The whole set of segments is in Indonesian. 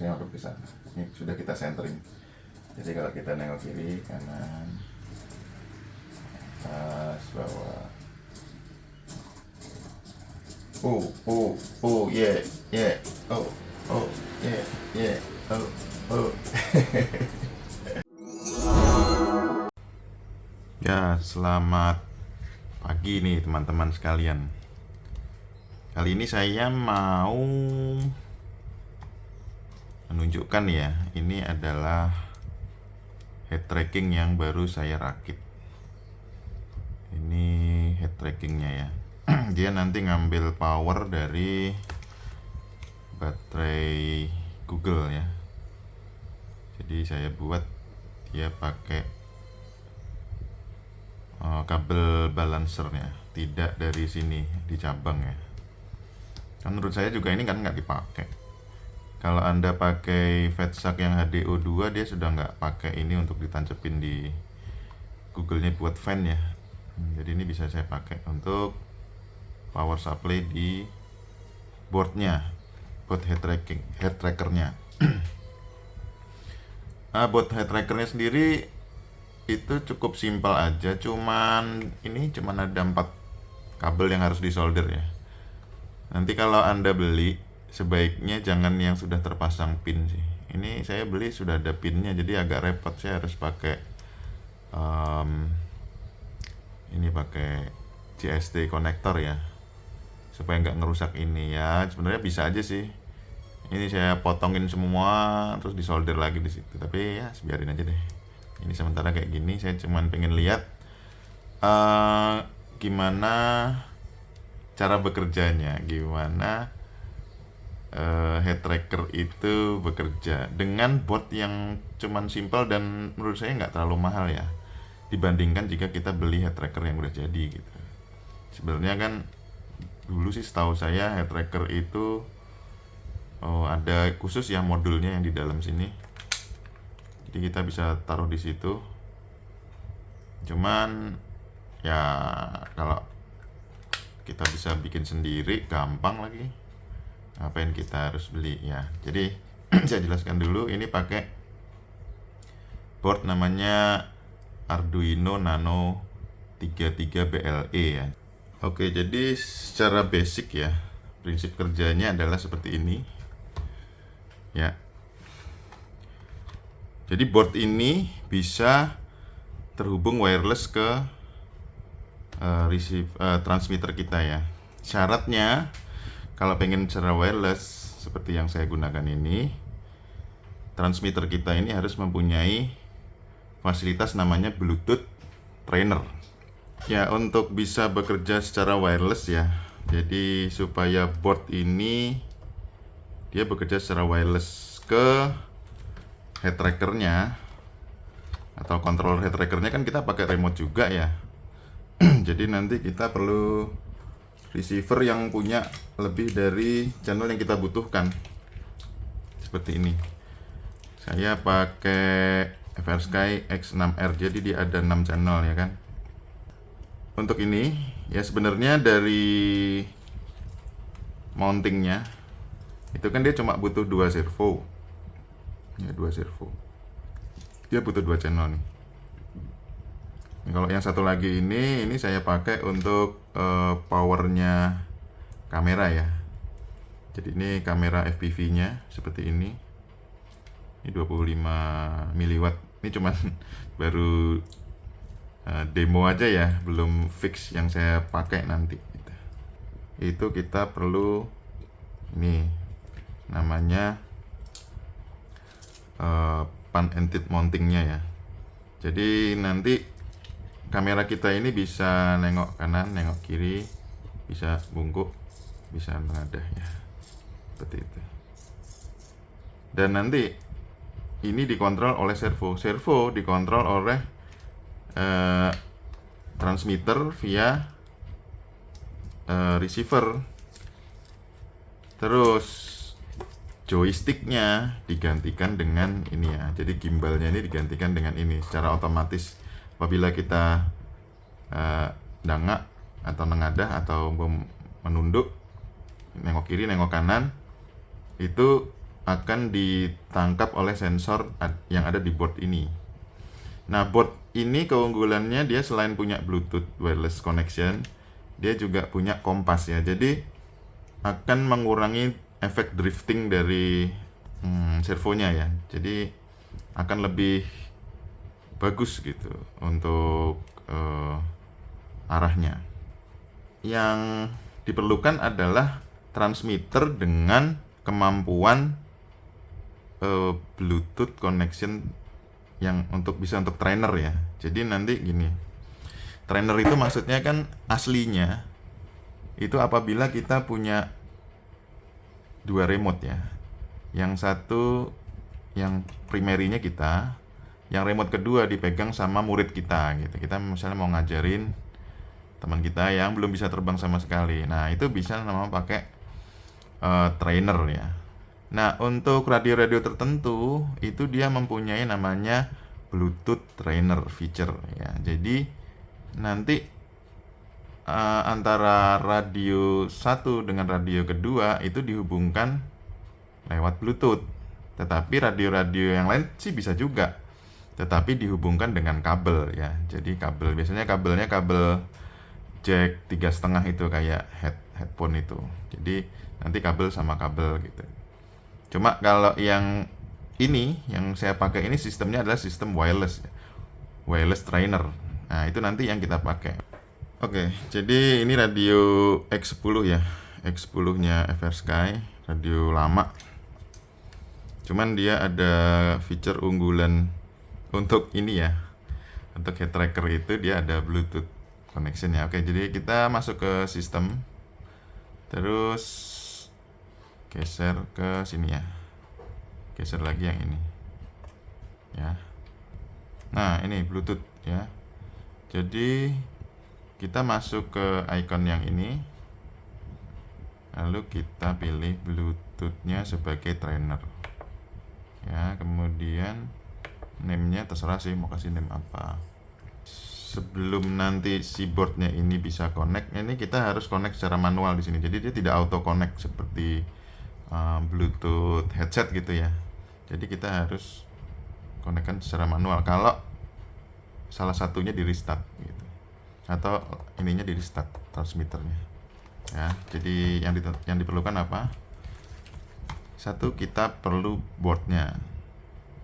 fokusnya untuk di sana. Ini sudah kita centering. Jadi kalau kita nengok kiri, kanan, atas, bawah. Yeah, yeah, yeah, yeah, Ya, selamat pagi nih teman-teman sekalian. Kali ini saya mau menunjukkan ya, ini adalah head tracking yang baru saya rakit. Ini head trackingnya ya. Dia nanti ngambil power dari baterai Google ya. Jadi saya buat dia pakai kabel balancernya, tidak dari sini di cabang ya. Kan menurut saya juga ini kan nggak dipakai. Kalau Anda pakai Vetsak yang HDO2, dia sudah nggak pakai ini untuk ditancepin di Google-nya buat fan ya. Jadi ini bisa saya pakai untuk power supply di boardnya, buat head trackernya. Buat head trackernya sendiri itu cukup simpel aja, cuman ada 4 kabel yang harus disolder ya. Nanti kalau Anda beli, sebaiknya jangan yang sudah terpasang pin sih. Ini saya beli sudah ada pinnya, jadi agak repot. Saya harus pakai ini pakai JST konektor ya, supaya nggak ngerusak ini ya. Sebenarnya bisa aja sih. Ini saya potongin semua terus disolder lagi di situ. Tapi ya biarin aja deh. Ini sementara kayak gini, saya cuman pengen lihat gimana cara bekerjanya, gimana head tracker itu bekerja dengan board yang cuman simple dan menurut saya nggak terlalu mahal ya, dibandingkan jika kita beli head tracker yang udah jadi gitu. Sebenarnya kan dulu sih setahu saya head tracker itu ada khusus ya modulnya yang di dalam sini. Jadi kita bisa taruh di situ. Cuman ya kalau kita bisa bikin sendiri gampang lagi. Ngapain kita harus beli ya. Jadi saya jelaskan dulu, ini pakai board namanya Arduino Nano 33 BLE ya. Oke, jadi secara basic ya, prinsip kerjanya adalah seperti ini. Ya. Jadi board ini bisa terhubung wireless ke transmitter kita ya. Syaratnya kalau pengen secara wireless seperti yang saya gunakan ini, transmitter kita ini harus mempunyai fasilitas namanya Bluetooth trainer. Ya, untuk bisa bekerja secara wireless ya. Jadi supaya board ini dia bekerja secara wireless ke head trackernya atau controller head trackernya, kan kita pakai remote juga ya. Jadi nanti kita perlu receiver yang punya lebih dari channel yang kita butuhkan. Seperti ini. Saya pakai FrSky X6R, jadi dia ada 6 channel ya kan. Untuk ini ya sebenarnya dari mountingnya itu kan dia cuma butuh 2 servo. Ya, 2 servo. Dia butuh 2 channel nih. Kalau yang satu lagi ini saya pakai untuk powernya kamera ya. Jadi ini kamera FPV-nya seperti ini. Ini 25 miliwatt. Ini cuman baru demo aja ya, belum fix yang saya pakai nanti. Itu kita perlu ini namanya pan and tilt mountingnya ya. Jadi nanti kamera kita ini bisa nengok kanan, nengok kiri, bisa bungkuk, bisa mengadah ya, seperti itu. Dan nanti ini dikontrol oleh servo dikontrol oleh transmitter via receiver. Terus joysticknya digantikan dengan ini ya. Jadi gimbalnya ini digantikan dengan ini secara otomatis. Apabila kita dangak atau nengadah atau menunduk, nengok kiri, nengok kanan, itu akan ditangkap oleh sensor yang ada di board ini. Nah, board ini keunggulannya dia selain punya Bluetooth wireless connection, dia juga punya kompas ya. Jadi akan mengurangi efek drifting dari servonya ya. Jadi akan lebih bagus gitu untuk arahnya. Yang diperlukan adalah transmitter dengan kemampuan Bluetooth connection yang bisa untuk trainer ya. Jadi nanti gini, trainer itu maksudnya kan aslinya itu apabila kita punya dua remote ya. Yang satu yang primerinya kita, yang remote kedua dipegang sama murid kita gitu. Kita misalnya mau ngajarin teman kita yang belum bisa terbang sama sekali. Nah, itu bisa namanya pakai trainer ya. Nah, untuk radio-radio tertentu itu dia mempunyai namanya Bluetooth trainer feature ya. Jadi nanti antara radio satu dengan radio kedua itu dihubungkan lewat Bluetooth. Tetapi radio-radio yang lain sih bisa juga, tetapi dihubungkan dengan kabel ya. Jadi kabel, biasanya kabelnya kabel jack 3,5 itu kayak headphone itu. Jadi nanti kabel sama kabel gitu. Cuma kalau yang ini, yang saya pakai ini sistemnya adalah sistem wireless trainer. Nah, itu nanti yang kita pakai. Oke, jadi ini radio X10 ya. X10-nya FR Sky, radio lama. Cuman dia ada fitur unggulan untuk ini ya. Untuk head tracker itu dia ada Bluetooth connection ya. Oke, jadi kita masuk ke sistem. Terus geser ke sini ya, geser lagi yang ini ya. Nah, ini Bluetooth ya. Jadi kita masuk ke icon yang ini, lalu kita pilih Bluetooth-nya sebagai trainer ya. Kemudian name-nya terserah sih mau kasih name apa. Sebelum nanti si boardnya ini bisa connect, ini kita harus connect secara manual di sini. Jadi dia tidak auto connect seperti Bluetooth headset gitu ya. Jadi kita harus konekkan secara manual kalau salah satunya di restart gitu, atau ininya di restart transmitternya ya. Jadi yang diperlukan apa? Satu, kita perlu boardnya,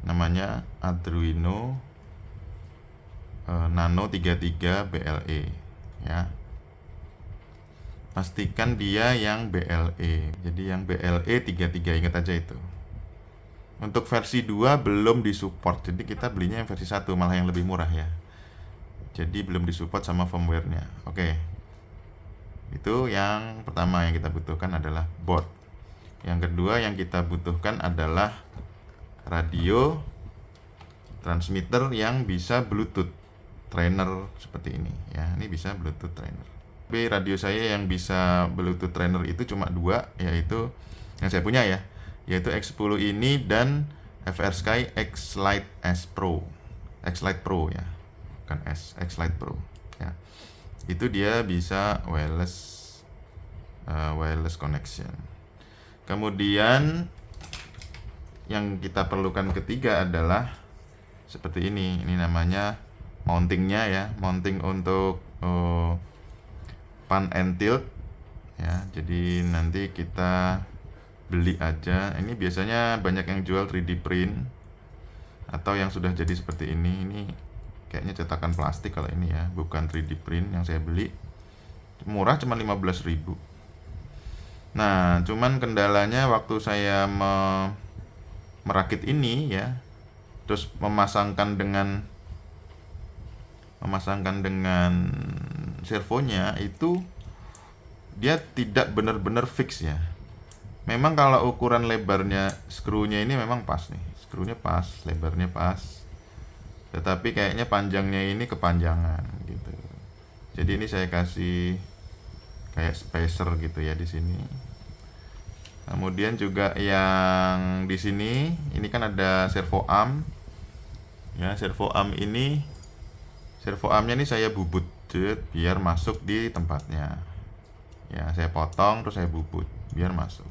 namanya Arduino Nano 33 BLE ya. Pastikan dia yang BLE. Jadi yang BLE 33, ingat aja itu. Untuk versi 2 belum disupport. Jadi kita belinya yang versi 1, malah yang lebih murah ya. Jadi belum disupport sama firmware-nya. Oke. Itu yang pertama yang kita butuhkan adalah board. Yang kedua yang kita butuhkan adalah radio transmitter yang bisa Bluetooth trainer seperti ini ya. Ini bisa Bluetooth trainer. Tapi radio saya yang bisa Bluetooth trainer itu cuma 2, yaitu yang saya punya ya, yaitu X10 ini dan FR Sky X-Lite S Pro. X-Lite Pro ya, bukan S, X-Lite Pro ya. Itu dia bisa wireless connection. Kemudian yang kita perlukan ketiga adalah seperti ini. Ini namanya mountingnya ya, mounting untuk pan and tilt ya. Jadi nanti kita beli aja. Ini biasanya banyak yang jual 3D print atau yang sudah jadi seperti ini. Ini kayaknya cetakan plastik kalau ini ya, bukan 3D print yang saya beli. Murah, cuma 15.000. Nah, cuman kendalanya waktu saya merakit ini ya, terus memasangkan dengan servonya itu dia tidak benar-benar fix ya. Memang kalau ukuran lebarnya skrunya ini memang pas nih, skrunya pas, lebarnya pas, tetapi kayaknya panjangnya ini kepanjangan gitu. Jadi ini saya kasih kayak spacer gitu ya di sini. Kemudian juga yang di sini ini kan ada servo arm ya. Servo armnya ini saya bubut biar masuk di tempatnya ya. Saya potong terus saya bubut biar masuk.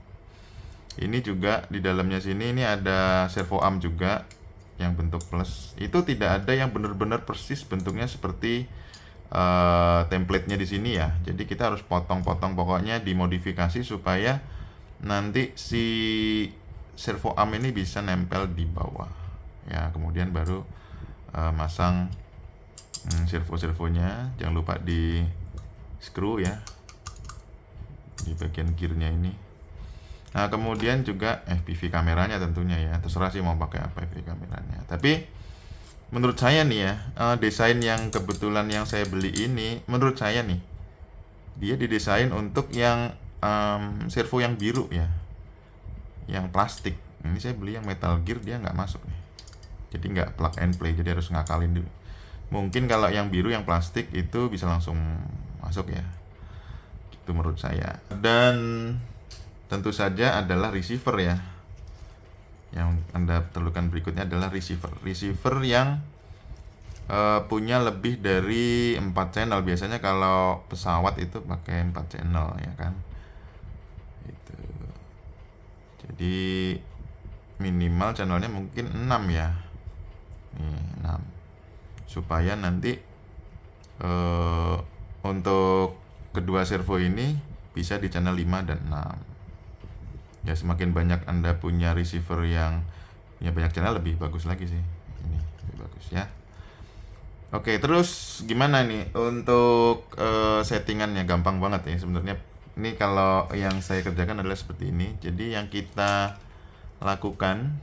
Ini juga di dalamnya sini ini ada servo arm juga yang bentuk plus. Itu tidak ada yang benar-benar persis bentuknya seperti template-nya di sini ya. Jadi kita harus potong-potong, pokoknya dimodifikasi supaya nanti si servo arm ini bisa nempel di bawah. Ya, kemudian baru masang servo-servonya. Jangan lupa di screw ya di bagian gearnya ini. Nah, kemudian juga FPV kameranya tentunya ya. Terserah sih mau pakai apa FPV kameranya. Tapi menurut saya nih ya, desain yang kebetulan yang saya beli ini, menurut saya nih, dia didesain untuk yang servo yang biru ya, yang plastik. Ini saya beli yang metal gear, dia nggak masuk nih. Jadi nggak plug and play, jadi harus ngakalin dulu. Mungkin kalau yang biru yang plastik itu bisa langsung masuk ya. Itu menurut saya. Dan tentu saja adalah receiver ya. Yang Anda perlukan berikutnya adalah receiver. Receiver yang punya lebih dari 4 channel. Biasanya kalau pesawat itu pakai 4 channel ya kan. Itu. Jadi minimal channelnya mungkin 6 ya. Nih, 6. Supaya nanti untuk kedua servo ini bisa di channel 5 dan 6. Ya, semakin banyak Anda punya receiver yang punya banyak channel, lebih bagus lagi sih. Ini lebih bagus ya. Oke, terus gimana nih untuk settingannya? Gampang banget ya sebenarnya. Ini kalau yang saya kerjakan adalah seperti ini. Jadi yang kita lakukan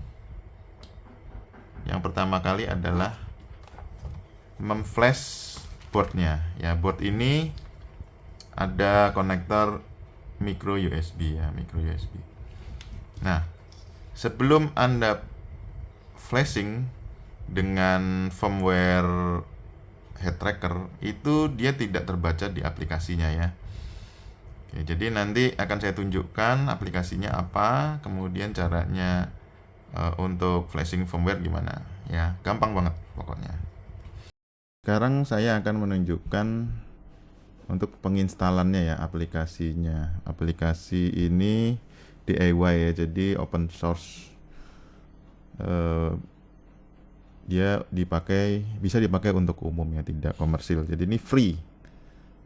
yang pertama kali adalah memflash boardnya. Ya, board ini ada konektor micro USB ya, micro USB. Nah, sebelum Anda flashing dengan firmware head tracker, itu dia tidak terbaca di aplikasinya ya. Oke, jadi nanti akan saya tunjukkan aplikasinya apa, kemudian caranya untuk flashing firmware gimana ya. Gampang banget pokoknya. Sekarang saya akan menunjukkan untuk penginstalannya ya, aplikasinya. Aplikasi ini DIY ya, jadi open source. Dia bisa dipakai untuk umum ya, tidak komersil. Jadi ini free.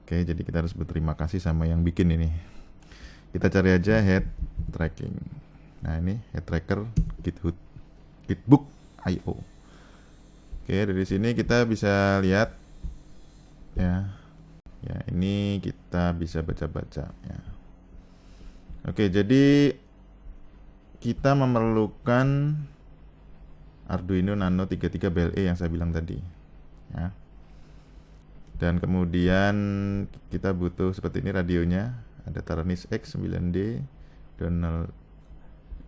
Oke, jadi kita harus berterima kasih sama yang bikin ini. Kita cari aja head tracking. Nah, ini head tracker Gitbook.io. Oke, dari sini kita bisa lihat ya. Ya, ini kita bisa baca-baca ya. Oke, jadi kita memerlukan Arduino Nano 33 BLE yang saya bilang tadi ya. Dan kemudian kita butuh seperti ini radionya, ada Taranis X9D, Donald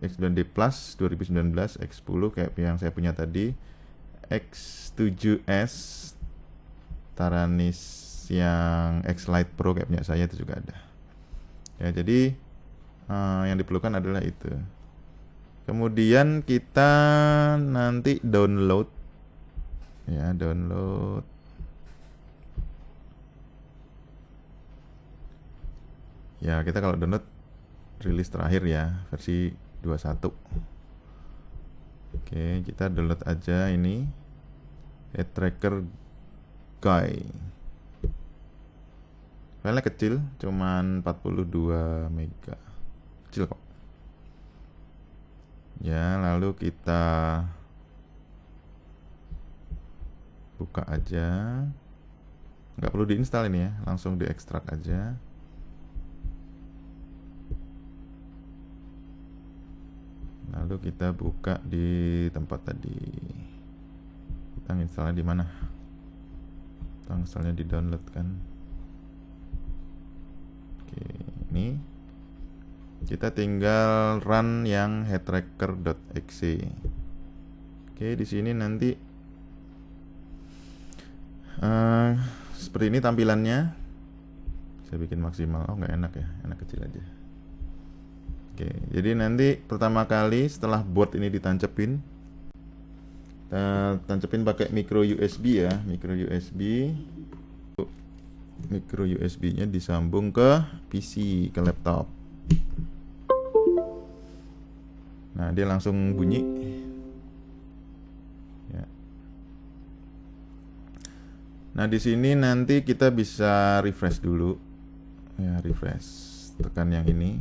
X9D Plus 2019, X10 kayak yang saya punya tadi, X7S, Taranis yang X-Lite Pro kayak punya saya itu juga ada. Ya, jadi yang diperlukan adalah itu. Kemudian kita nanti download ya, download ya. Kita kalau download rilis terakhir ya, versi 21. Oke, kita download aja ini head tracker guy. Filenya kecil, cuman 42 mega, kecil kok ya. Lalu kita buka aja, nggak perlu diinstal ini ya, langsung diekstrak aja. Lalu kita buka di tempat tadi. Kita installnya di mana? Kita installnya di download kan. Oke, ini kita tinggal run yang headtracker.exe. Oke, di sini nanti seperti ini tampilannya. Saya bikin maksimal. Oh, nggak enak ya, enak kecil aja. Oke, jadi nanti pertama kali setelah board ini ditancepin, kita tancepin pakai micro USB ya, micro USB-nya disambung ke PC, ke laptop. Nah, dia langsung bunyi. Ya. Nah, di sini nanti kita bisa refresh dulu. Ya, refresh. Tekan yang ini.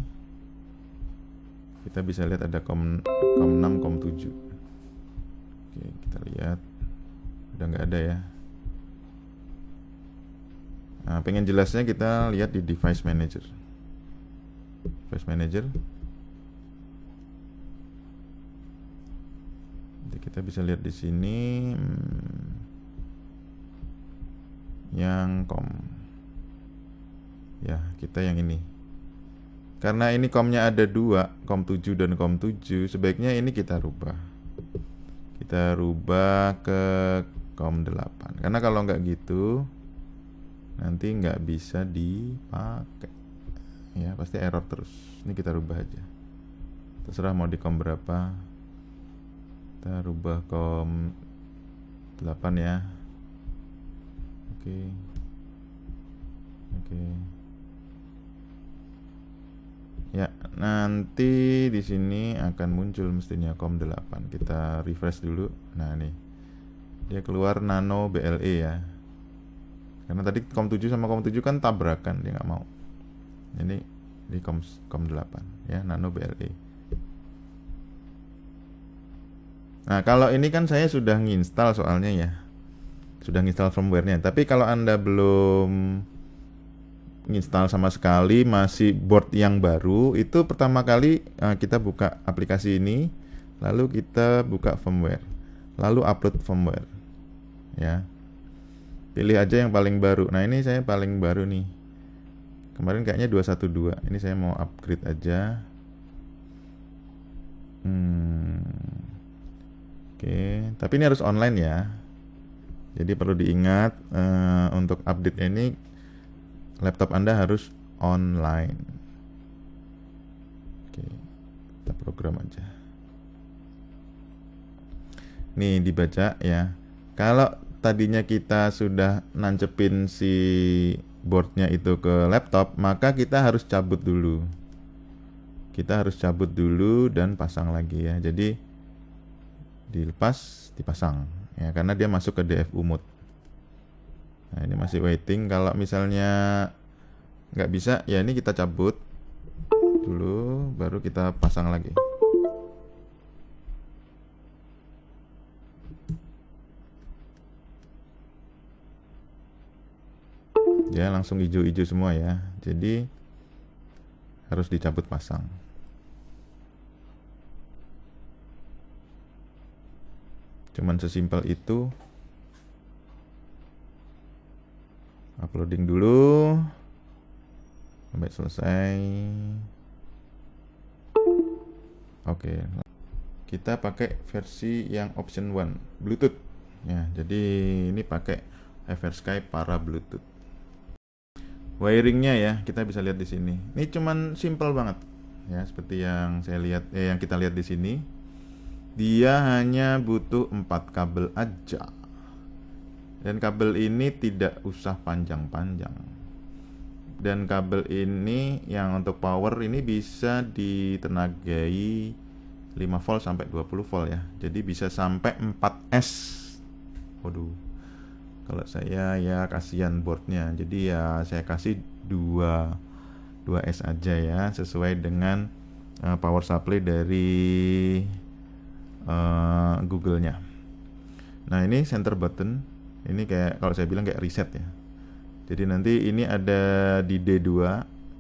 Kita bisa lihat ada COM 6, COM 7. Oke, kita lihat. Udah nggak ada ya. Nah, pengen jelasnya kita lihat di device manager. Device manager. Jadi kita bisa lihat di sini yang COM. Ya, kita yang ini. Karena ini COM-nya ada 2, COM 7 dan COM 7, sebaiknya ini kita rubah. Kita rubah ke COM 8. Karena kalau nggak gitu nanti nggak bisa dipakai. Ya, pasti error terus. Ini kita rubah aja. Terserah mau di COM berapa. Kita rubah COM 8 ya. Oke. Ya, nanti di sini akan muncul mestinya COM 8. Kita refresh dulu. Nah, nih. Dia keluar Nano BLE ya. Karena tadi COM 7 sama COM 7 kan tabrakan, dia nggak mau. Ini di COM 8 ya, Nano BLE. Nah, kalau ini kan saya sudah nginstal soalnya ya. Sudah nginstal firmware-nya. Tapi kalau Anda belum nginstal sama sekali, masih board yang baru, itu pertama kali kita buka aplikasi ini, lalu kita buka firmware, lalu upload firmware. Ya. Pilih aja yang paling baru. Nah, ini saya paling baru nih. Kemarin kayaknya 212. Ini saya mau upgrade aja. Oke, tapi ini harus online ya. Jadi perlu diingat untuk update ini laptop Anda harus online. Oke, kita program aja. Nih dibaca ya. Kalau tadinya kita sudah nancepin si boardnya itu ke laptop, maka kita harus cabut dulu. Kita harus cabut dulu dan pasang lagi ya. Jadi dilepas, dipasang ya, karena dia masuk ke DFU mode. Nah, ini masih waiting. Kalau misalnya nggak bisa, ya ini kita cabut dulu, baru kita pasang lagi. Ya, langsung hijau-hijau semua ya. Jadi harus dicabut pasang. Cuman sesimpel itu. Uploading dulu sampai selesai. Oke, kita pakai versi yang option 1 Bluetooth ya. Jadi ini pakai Eversky para Bluetooth. Wiringnya ya, kita bisa lihat di sini. Ini cuman simple banget ya, seperti yang saya lihat, yang kita lihat di sini. Dia hanya butuh 4 kabel aja. Dan kabel ini tidak usah panjang-panjang. Dan kabel ini yang untuk power ini bisa ditenagai 5 volt sampai 20 volt ya. Jadi bisa sampai 4S. Waduh. Kalau saya ya kasihan boardnya. Jadi ya saya kasih 2S aja ya, sesuai dengan power supply dari Google-nya. Nah, ini center button. Ini kayak kalau saya bilang kayak reset ya. Jadi nanti ini ada di D2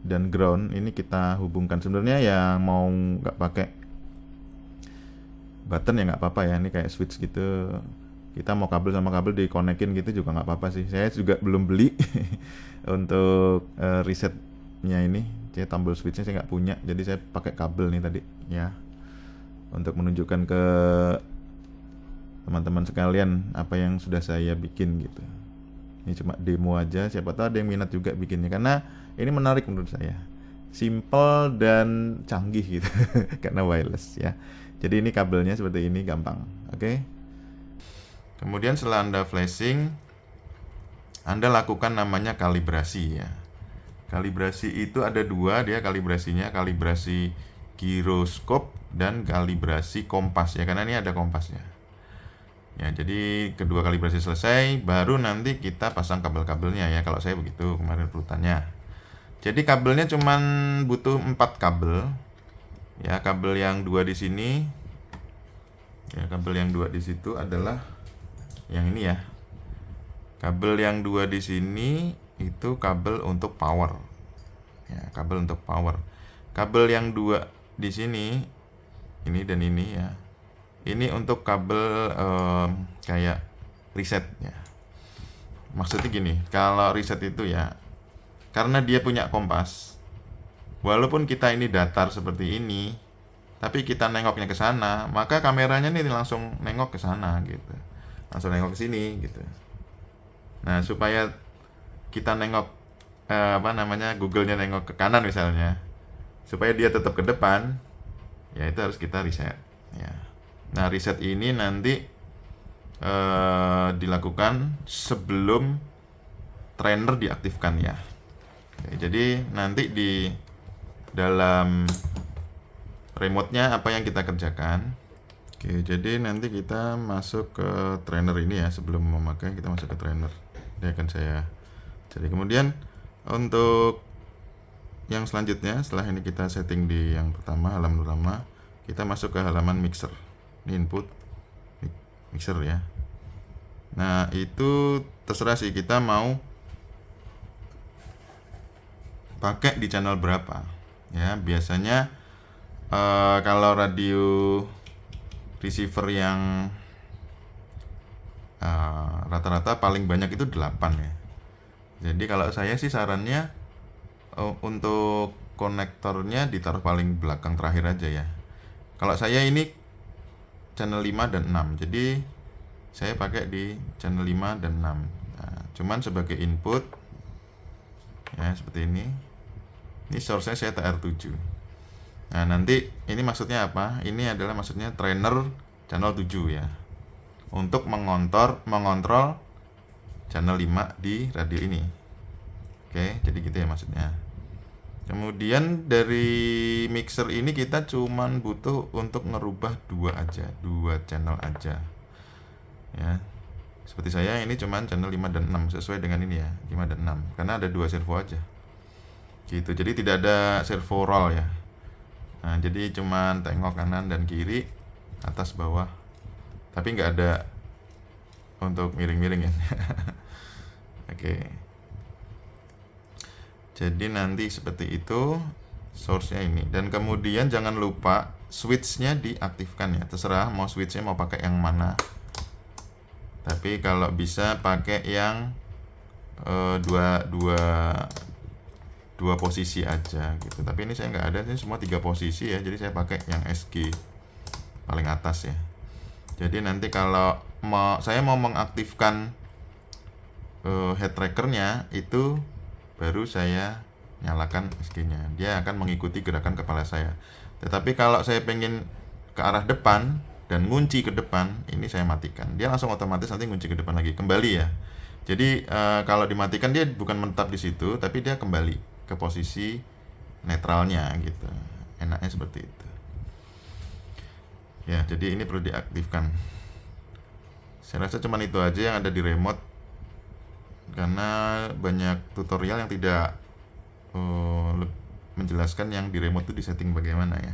dan ground, ini kita hubungkan. Sebenarnya yang mau nggak pakai button ya nggak apa-apa ya. Ini kayak switch gitu. Kita mau kabel sama kabel dikonekin gitu juga nggak apa-apa sih. Saya juga belum beli untuk resetnya ini. Saya tombol switchnya saya nggak punya, jadi saya pakai kabel nih tadi ya, untuk menunjukkan ke teman-teman sekalian apa yang sudah saya bikin gitu. Ini cuma demo aja, siapa tahu ada yang minat juga bikinnya, karena ini menarik menurut saya, simple dan canggih gitu karena wireless ya. Jadi ini kabelnya seperti ini, gampang. Oke. Kemudian setelah Anda flashing, Anda lakukan namanya kalibrasi ya. Kalibrasi itu ada 2 dia kalibrasinya, kalibrasi giroskop dan kalibrasi kompas ya, karena ini ada kompasnya. Ya, jadi kedua kalibrasi selesai, baru nanti kita pasang kabel-kabelnya ya. Kalau saya begitu kemarin perutannya. Jadi kabelnya cuman butuh 4 kabel. Ya, kabel yang 2 di sini. Ya, kabel yang 2 di situ adalah yang ini ya. Kabel yang 2 di sini itu kabel untuk power. Ya, kabel untuk power. Kabel yang 2 di sini ini dan ini ya. Ini untuk kabel kayak reset ya. Maksudnya gini, kalau reset itu ya, karena dia punya kompas, walaupun kita ini datar seperti ini, tapi kita nengoknya ke sana, maka kameranya ini langsung nengok ke sana gitu, langsung nengok ke sini gitu. Nah, supaya kita nengok Google-nya nengok ke kanan misalnya, supaya dia tetap ke depan, ya itu harus kita reset ya. Nah, reset ini nanti dilakukan sebelum trainer diaktifkan ya. Oke, jadi nanti di dalam remote-nya apa yang kita kerjakan. Oke, jadi nanti kita masuk ke trainer ini ya. Sebelum memakai kita masuk ke trainer. Ini akan saya cari. Kemudian untuk yang selanjutnya, setelah ini kita setting di yang pertama, halaman utama, kita masuk ke halaman mixer. Ini input mixer ya. Nah, itu terserah sih kita mau pakai di channel berapa ya. Biasanya kalau radio receiver yang rata-rata paling banyak itu 8 ya. Jadi kalau saya sih sarannya untuk konektornya ditaruh paling belakang terakhir aja ya. Kalau saya ini channel 5 dan 6, jadi saya pakai di channel 5 dan 6. Nah, cuman sebagai input ya seperti ini. Ini source-nya saya TR7. Nah, nanti ini maksudnya apa? Ini adalah maksudnya trainer channel 7 ya. Untuk mengontrol channel 5 di radio ini. Oke, jadi gitu ya maksudnya. Kemudian dari mixer ini kita cuman butuh untuk ngerubah 2 channel aja. Ya. Seperti saya ini cuman channel 5 dan 6 sesuai dengan ini ya, 5 dan 6. Karena ada 2 servo aja. Gitu. Jadi tidak ada servo roll ya. Nah, jadi cuman tengok kanan dan kiri, atas bawah. Tapi nggak ada untuk miring-miring ya. Oke. Jadi nanti seperti itu source-nya ini. Dan kemudian jangan lupa switch-nya diaktifkan ya. Terserah mau switch-nya mau pakai yang mana. Tapi kalau bisa pakai yang dua posisi aja gitu. Tapi ini saya nggak ada, ini semua 3 posisi ya. Jadi saya pakai yang SG paling atas ya. Jadi nanti kalau saya mau mengaktifkan head trackernya itu baru saya nyalakan SG-nya. Dia akan mengikuti gerakan kepala saya. Tetapi kalau saya pengen ke arah depan dan ngunci ke depan, ini saya matikan. Dia langsung otomatis nanti ngunci ke depan lagi. Kembali ya. Jadi kalau dimatikan dia bukan menetap di situ, tapi dia kembali ke posisi netralnya gitu. Enaknya seperti itu. Ya, jadi ini perlu diaktifkan. Saya rasa cuma itu aja yang ada di remote. Karena banyak tutorial yang tidak menjelaskan yang di remote itu disetting bagaimana ya.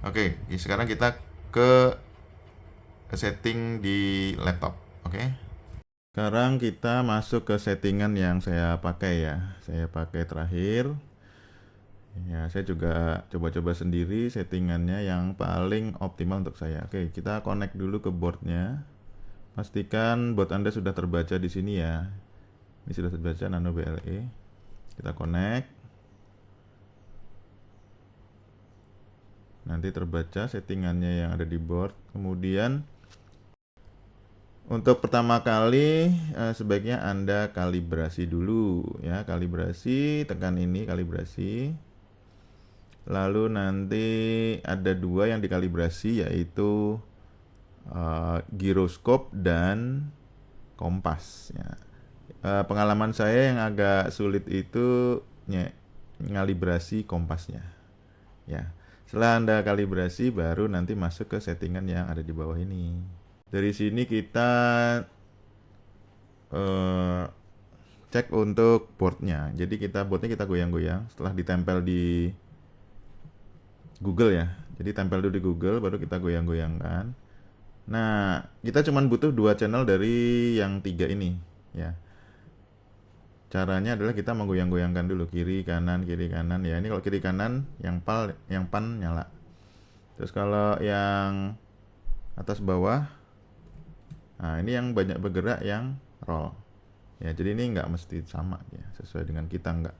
Oke, sekarang kita ke setting di laptop. Oke. Sekarang kita masuk ke settingan yang saya pakai ya. Saya pakai terakhir. Ya, saya juga coba-coba sendiri settingannya yang paling optimal untuk saya. Oke, kita connect dulu ke boardnya. Pastikan board Anda sudah terbaca di sini ya. Ini sudah terbaca Nano BLE. Kita connect. Nanti terbaca settingannya yang ada di board. Kemudian untuk pertama kali sebaiknya Anda kalibrasi dulu ya. Kalibrasi, tekan ini kalibrasi. Lalu nanti ada 2 yang dikalibrasi, yaitu giroskop dan kompas ya. Pengalaman saya yang agak sulit itu ngalibrasi kompasnya ya. Setelah Anda kalibrasi, baru nanti masuk ke settingan yang ada di bawah ini. Dari sini kita eh, cek untuk boardnya. Jadi boardnya kita goyang-goyang. Setelah ditempel di Google ya. Jadi tempel dulu di Google, baru kita goyang-goyangkan. Nah, kita cuma butuh 2 channel dari yang 3 ini ya. Caranya adalah kita menggoyang-goyangkan dulu kiri kanan ya. Ini kalau kiri kanan yang pan nyala. Terus kalau yang atas bawah, nah ini yang banyak bergerak yang roll. Ya, jadi ini nggak mesti sama ya, sesuai dengan kita nggak.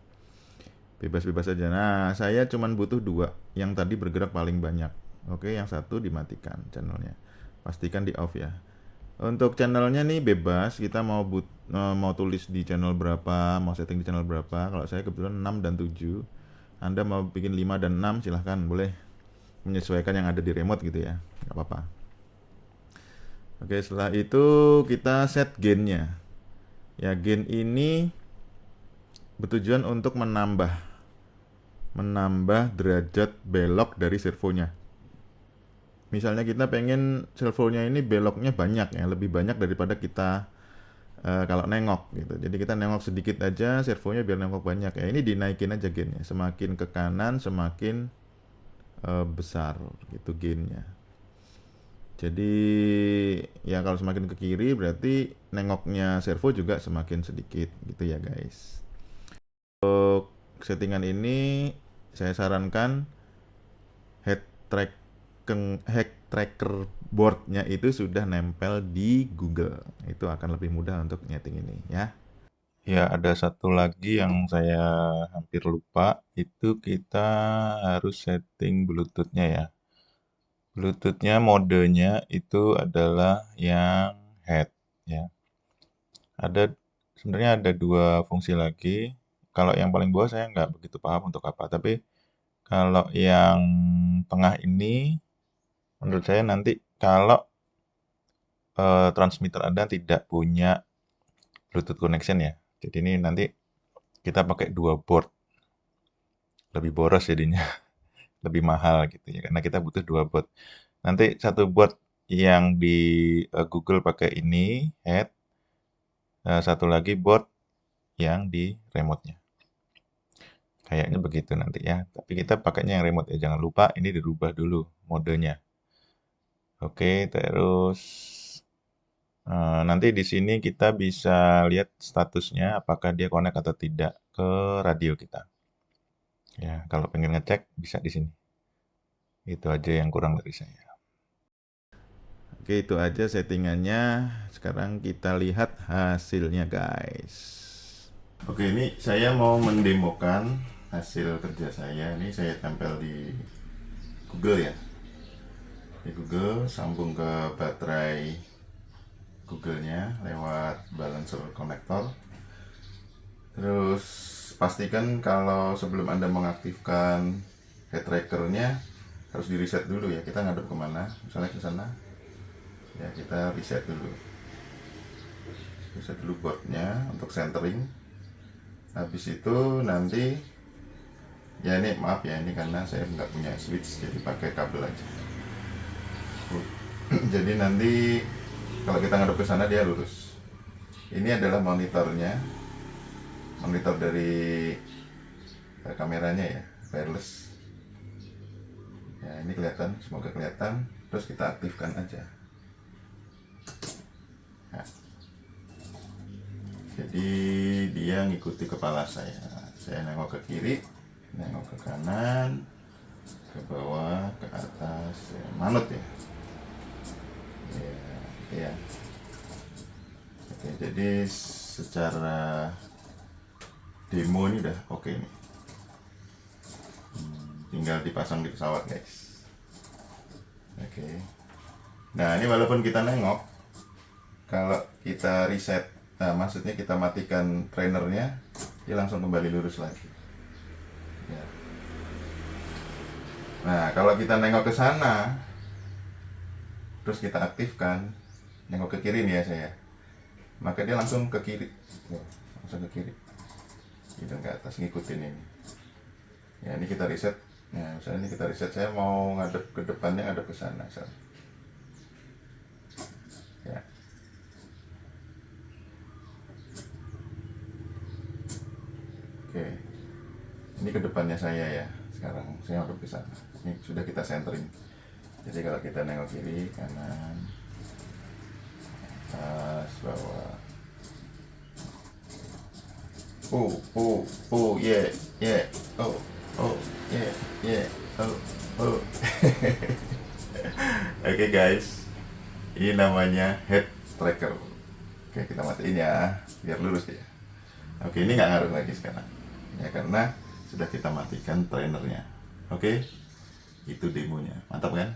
Bebas-bebas aja. Nah, saya cuma butuh 2 yang tadi bergerak paling banyak. Oke, yang satu dimatikan channelnya. Pastikan di off ya. Untuk channelnya nih bebas, kita mau tulis di channel berapa, mau setting di channel berapa. Kalau saya kebetulan 6 dan 7. Anda mau bikin 5 dan 6 silahkan, boleh menyesuaikan yang ada di remote gitu ya, nggak apa-apa. Oke, setelah itu kita set gainnya. Ya, gain ini bertujuan untuk menambah derajat belok dari servonya. Misalnya kita pengen servonya ini beloknya banyak ya, lebih banyak daripada kita kalau nengok gitu. Jadi kita nengok sedikit aja, servonya biar nengok banyak ya. Ini dinaikin aja gainnya. Semakin ke kanan semakin besar gitu gainnya. Jadi ya kalau semakin ke kiri berarti nengoknya servo juga semakin sedikit gitu ya guys. Untuk settingan ini saya sarankan head tracker boardnya itu sudah nempel di Google. Itu akan lebih mudah untuk nyeting ini ya. Ya, ada satu lagi yang saya hampir lupa, itu kita harus setting Bluetooth-nya ya. Bluetooth-nya modenya itu adalah yang head ya. Sebenarnya ada 2 fungsi lagi. Kalau yang paling bawah saya nggak begitu paham untuk apa, tapi kalau yang tengah ini menurut saya nanti kalau transmitter Anda tidak punya Bluetooth connection ya. Jadi ini nanti kita pakai 2 board. Lebih boros jadinya, lebih mahal gitu ya karena kita butuh 2 board. Nanti satu board yang di Google pakai ini head, satu lagi board yang di remote-nya. Kayaknya begitu nanti ya. Tapi kita pakainya yang remote ya. Jangan lupa ini dirubah dulu modenya. Oke, terus nanti di sini kita bisa lihat statusnya apakah dia connect atau tidak ke radio kita. Ya, kalau pengen ngecek bisa di sini. Itu aja yang kurang dari saya. Oke, itu aja settingannya. Sekarang kita lihat hasilnya, guys. Oke, ini saya mau mendemokan hasil kerja saya. Ini saya tempel di Google ya. Di Google, sambung ke baterai Google-nya lewat balancer konektor. Terus pastikan kalau sebelum Anda mengaktifkan head tracker-nya harus di reset dulu ya. Kita ngadep kemana? Misalnya ke sana. Ya, kita reset dulu. Reset dulu boardnya untuk centering. Habis itu nanti ya ini maaf ya, ini karena saya nggak punya switch jadi pakai kabel aja. Jadi nanti kalau kita ngadep ke sana dia lurus. Ini adalah monitornya, monitor dari kameranya ya, wireless. Ya ini kelihatan, semoga kelihatan. Terus kita aktifkan aja. Ya. Jadi dia ngikuti kepala saya. Saya nengok ke kiri, nengok ke kanan, ke bawah, ke atas, ya, manut ya. Ya. Oke, jadi secara demo ini udah oke nih. Tinggal dipasang di pesawat guys. Oke. Nah ini walaupun kita nengok, kalau kita reset, nah maksudnya kita matikan trainernya, dia langsung kembali lurus lagi. Ya. Nah kalau kita nengok ke sana, terus kita aktifkan, nengok ke kiri nih ya saya, maka dia langsung ke kiri, langsung ke kiri, gitu ke atas ngikutin ini. Ya ini kita reset Nah, misalnya ini kita reset, saya mau ngadep ke depannya, ngadep ke sana, misalnya. Ya. Oke. Ini ke depannya saya ya. Sekarang saya ngadep ke sana. Ini sudah kita centering. Jadi kalau kita nengok kiri, kanan, atas, bawah. Yeah, yeah, yeah, yeah, Oke guys, ini namanya head tracker. Oke, kita matiin ya, biar lurus ya. Oke, ini nggak ngaruh lagi sekarang. Ya, karena sudah kita matikan trainernya. Oke, itu demonya. Mantap kan?